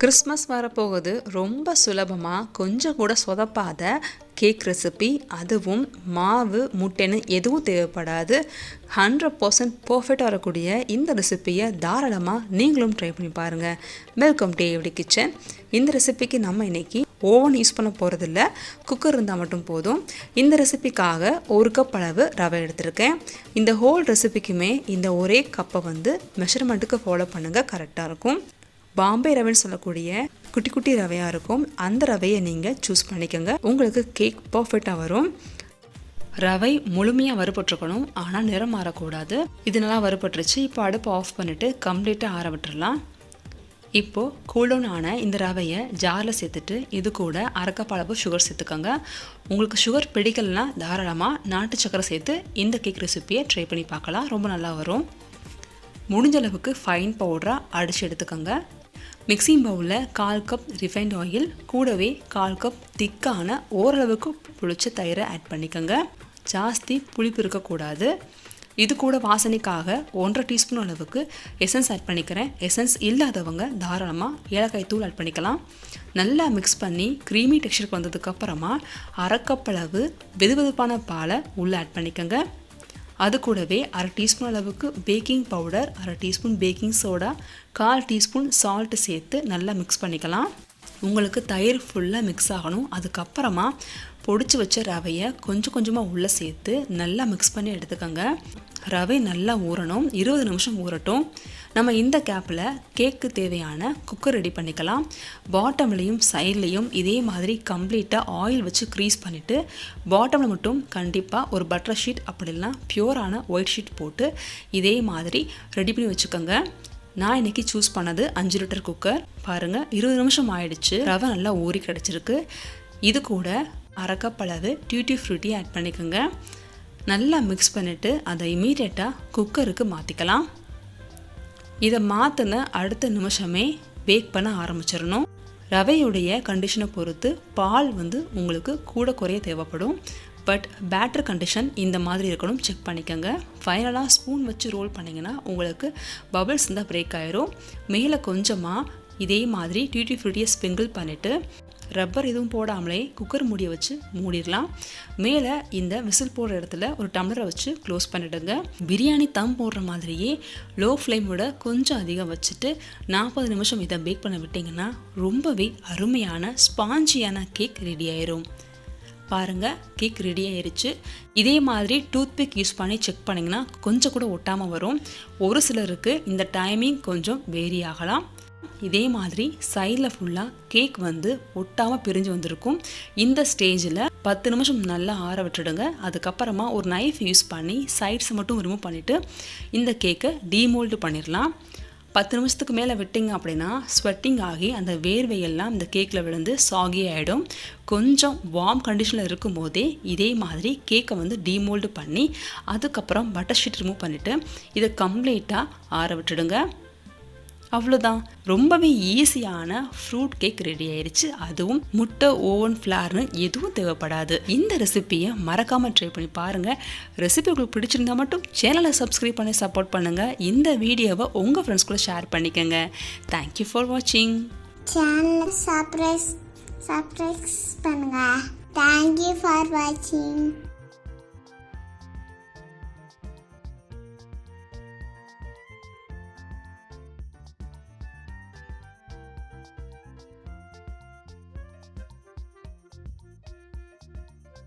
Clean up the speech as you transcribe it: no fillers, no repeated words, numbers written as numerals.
Christmas வரப்போகுது. ரொம்ப சுலபமாக கொஞ்சம் கூட சொதப்பாத கேக் ரெசிபி, அதுவும் மாவு முட்டைன்னு எதுவும் தேவைப்படாது. 100% பர்ஃபெக்டாக வரக்கூடிய இந்த ரெசிப்பியை தாராளமாக நீங்களும் ட்ரை பண்ணி பாருங்கள். Welcome to every kitchen. இந்த ரெசிபிக்கு நம்ம இன்றைக்கி ஓவன் யூஸ் பண்ண போகிறதில்ல, குக்கர் இருந்தால் மட்டும் போதும். இந்த ரெசிபிக்காக 1 கப் அளவு ரவை எடுத்திருக்கேன். இந்த ஹோல் ரெசிபிக்குமே இந்த ஒரே கப்பை மெஷர்மெண்ட்டுக்கு ஃபாலோ பண்ணுங்கள், கரெக்டாக இருக்கும். பாம்பே ரவைன்னு சொல்லக்கூடிய குட்டி குட்டி ரவையாக இருக்கும். அந்த ரவையை நீங்கள் சூஸ் பண்ணிக்கோங்க, உங்களுக்கு கேக் பர்ஃபெக்டாக வரும். ரவை முழுமையாக வறுபட்டுருக்கணும், ஆனால் நிறம் மாறக்கூடாது. இது நல்லா வறுபட்டுருச்சு. இப்போ அடுப்பை ஆஃப் பண்ணிவிட்டு கம்ப்ளீட்டாக ஆற விட்டுறலாம். இப்போது கூல்டவுன் ஆன இந்த ரவையை ஜாரில் சேர்த்துட்டு இது கூட 1/2 கப் அளவு சுகர் சேர்த்துக்கோங்க. உங்களுக்கு சுகர் பிடிக்கலனா தாராளமாக நாட்டு சக்கரை சேர்த்து இந்த கேக் ரெசிப்பியை ட்ரை பண்ணி பார்க்கலாம், ரொம்ப நல்லா வரும். முடிஞ்ச அளவுக்கு ஃபைன் பவுடராக அடித்து எடுத்துக்கோங்க. மிக்சிங் பவுலில் 1/4 கப் ரிஃபைண்ட் ஆயில், கூடவே 1/4 கப் திக்கான ஓரளவுக்கு புளிச்ச தயிரை ஆட் பண்ணிக்கோங்க. ஜாஸ்தி புளிப்பு இருக்கக்கூடாது. இது கூட வாசனைக்காக 1/2 டீஸ்பூன் அளவுக்கு எசன்ஸ் ஆட் பண்ணிக்கிறேன். எசன்ஸ் இல்லாதவங்க தாராளமாக ஏலக்காய் தூள் ஆட் பண்ணிக்கலாம். நல்லா மிக்ஸ் பண்ணி க்ரீமி டெக்ஸ்சருக்கு வந்ததுக்கப்புறமா 1/2 கப் அளவு வெதுவெதுப்பான பாலை உள்ளே ஆட் பண்ணிக்கோங்க. அது கூடவே 1/2 டீஸ்பூன் அளவுக்கு baking powder, 1/2 teaspoon baking soda, 1/4 teaspoon salt சேர்த்து நல்லா மிக்ஸ் பண்ணிக்கலாம். உங்களுக்கு தயிர் ஃபுல்லாக மிக்ஸ் ஆகணும். அதுக்கப்புறமா பொடிச்சு வச்ச ரவையை கொஞ்சம் கொஞ்சமாக உள்ளே சேர்த்து நல்லா மிக்ஸ் பண்ணி எடுத்துக்கோங்க. ரவை நல்லா ஊறணும், 20 நிமிஷம் ஊறட்டும். நம்ம இந்த கேப்பில் கேக்கு தேவையான குக்கர் ரெடி பண்ணிக்கலாம். பாட்டம்லேயும் சைட்லேயும் இதே மாதிரி கம்ப்ளீட்டாக ஆயில் வச்சு க்ரீஸ் பண்ணிவிட்டு பாட்டமில் மட்டும் கண்டிப்பாக ஒரு பட்டர் ஷீட் அப்படி இல்லைனா பியூரான ஒயிட் ஷீட் போட்டு இதே மாதிரி ரெடி பண்ணி வச்சுக்கோங்க. நான் இன்றைக்கி சூஸ் பண்ணது 5 லிட்டர் குக்கர். பாருங்கள், 20 நிமிஷம் ஆயிடுச்சு. ரவை நல்லா ஊறி கிடச்சிருக்கு. இது கூட 1/2 கப் அளவு டியூட்டி ஃப்ரூட்டி ஆட் பண்ணிக்கோங்க. நல்லா மிக்ஸ் பண்ணிவிட்டு அதை இமீடியட்டாக குக்கருக்கு மாற்றிக்கலாம். இதை மாற்றின அடுத்த நிமிஷமே பேக் பண்ண ஆரம்பிச்சிடணும். ரவையுடைய கண்டிஷனை பொறுத்து பால் உங்களுக்கு கூட குறைய தேவைப்படும். பட் பேட்டர் கண்டிஷன் இந்த மாதிரி இருக்கணும், செக் பண்ணிக்கோங்க. ஃபைனலாக ஸ்பூன் வச்சு ரோல் பண்ணிங்கன்னா உங்களுக்கு பபிள்ஸ் இருந்தால் பிரேக் ஆயிரும். மேலே கொஞ்சமாக இதே மாதிரி டியூட்டி ஃப்ரூட்டியை ஸ்ப்ரிங்கிள் பண்ணிவிட்டு ரப்பர் எதுவும் போடாமலே குக்கர் மூடியை வச்சு மூடிடலாம். மேலே இந்த விசில் போடுற இடத்துல ஒரு டம்ளரை வச்சு க்ளோஸ் பண்ணிவிடுங்க. பிரியாணி தம் போடுற மாதிரியே லோ ஃப்ளேமோட கொஞ்சம் அதிகம் வச்சுட்டு 40 நிமிஷம் இதை பேக் பண்ண விட்டிங்கன்னா ரொம்பவே அருமையான ஸ்பாஞ்சியான கேக் ரெடி ஆயிரும். பாருங்கள், கேக் ரெடி ஆயிடுச்சு. இதே மாதிரி டூத்பிக் யூஸ் பண்ணி செக் பண்ணிங்கன்னா கொஞ்சம் கூட ஒட்டாமல் வரும். ஒரு சிலருக்கு இந்த டைமிங் கொஞ்சம் வேரி ஆகலாம். இதே மாதிரி சைடில் ஃபுல்லாக கேக் ஒட்டாமல் பிரிஞ்சு வந்திருக்கும். இந்த ஸ்டேஜில் 10 நிமிஷம் நல்லா ஆற விட்டுடுங்க. அதுக்கப்புறமா ஒரு நைஃப் யூஸ் பண்ணி சைட்ஸை மட்டும் ரிமூவ் பண்ணிவிட்டு இந்த கேக்கை டீமோல்டு பண்ணிடலாம். 10 நிமிஷத்துக்கு மேலே விட்டிங்க அப்படின்னா ஸ்வெட்டிங் ஆகி அந்த வேர்வையெல்லாம் இந்த கேக்கில் விழுந்து சாகி ஆகிடும். கொஞ்சம் வார்ம் கண்டிஷனில் இருக்கும் போதே இதே மாதிரி கேக்கை டீமோல்டு பண்ணி அதுக்கப்புறம் பட்டர் ஷீட் ரிமூவ் பண்ணிவிட்டு இதை கம்ப்ளீட்டாக ஆற விட்டுடுங்க. அவ்வளோதான், ரொம்பவே ஈஸியான ஃப்ரூட் கேக் ரெடி ஆயிடுச்சு. அதுவும் முட்டை, ஓவன், ஃப்ளார்னு எதுவும் தேவைப்படாது. இந்த ரெசிப்பியை மறக்காமல் ட்ரை பண்ணி பாருங்கள். ரெசிபி உங்களுக்கு பிடிச்சிருந்தா மட்டும் சேனலை சப்ஸ்கிரைப் பண்ணி சப்போர்ட் பண்ணுங்கள். இந்த வீடியோவை உங்கள் ஃப்ரெண்ட்ஸ் கூட ஷேர் பண்ணிக்கோங்க. தேங்க்யூ ஃபார் வாட்சிங். சேனலை சப்ஸ்கிரைப் பண்ணுங்கள். தேங்க்யூ ஃபார் வாட்சிங்.